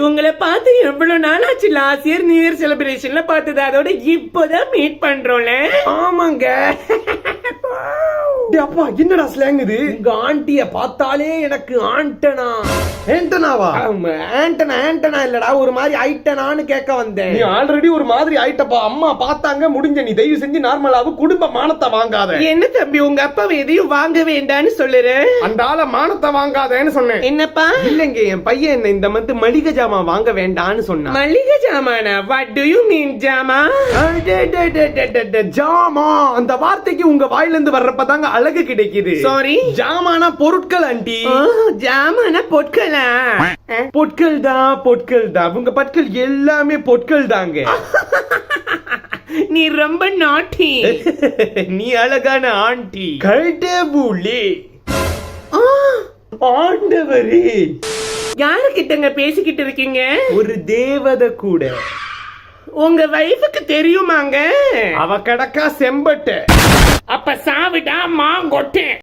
உங்களை பார்த்து எவ்வளவு நாள் ஆச்சு? லாஸ்ட் இயர் நியூ இயர் செலிப்ரேஷன்ல பார்த்தது, அதோட இப்போதான் மீட் பண்றோம்ல. ஆமாங்க. அப்பா என்னடா ஸ்லாங் இது? உங்க ஆண்டிய பார்த்தாலே எனக்கு ஆண்டனா. ஏண்டனாவா? ஆண்டனா ஆண்டனா இல்லடா, ஒரு மாதிரி ஐட்டனான்னு கேட்க வந்தேன். நீ ஆல்ரெடி ஒரு மாதிரி ஆயிட்டப்பா. அம்மா பார்த்தாங்க, முடிஞ்ச. நீ தயவு செஞ்சு நார்மலாவும் குடும்ப மானத்தை வாங்காத. என்ன தம்பி, உங்க அப்பா எதையும் வாங்க வேண்டான்னு சொல்லுற? அந்த ஆள மானத்தை வாங்காதேன்னு சொன்னேன். என்னப்பா? இல்லங்க, என் பையன் என்ன இந்த மந்த் மளிகை ஜாமான் வாங்க வேண்டான்னு சொன்னான். மளிகை ஜாமானா? வாட் டு யூ மீன் ஜாமா? ஜாமா அந்த வார்த்தைக்கு உங்க வாயில இருந்து வர்றப்பதாங்க அழகு கிடைக்குது. சாரி, ஜாமானா பொருட்கள் ஆண்டி. ஜாமானா பொருட்களா? பொருட்கள் தான், பொருட்கள் தான். உங்க பற்கள் எல்லாமே பொருட்கள் தாங்க. நீ ரொம்ப நாட்டி. நீ அழகான ஆண்டி. கடவுளே, ஆண்டவரே, யாருக்கிட்டங்க பேசிக்கிட்டு இருக்கீங்க? ஒரு தேவதை கூட. உங்க வைஃபுக்கு தெரியுமாங்க? அவ கடக்கா செம்பட்ட. அப்ப சாவிடா மாங்கொட்டேன்.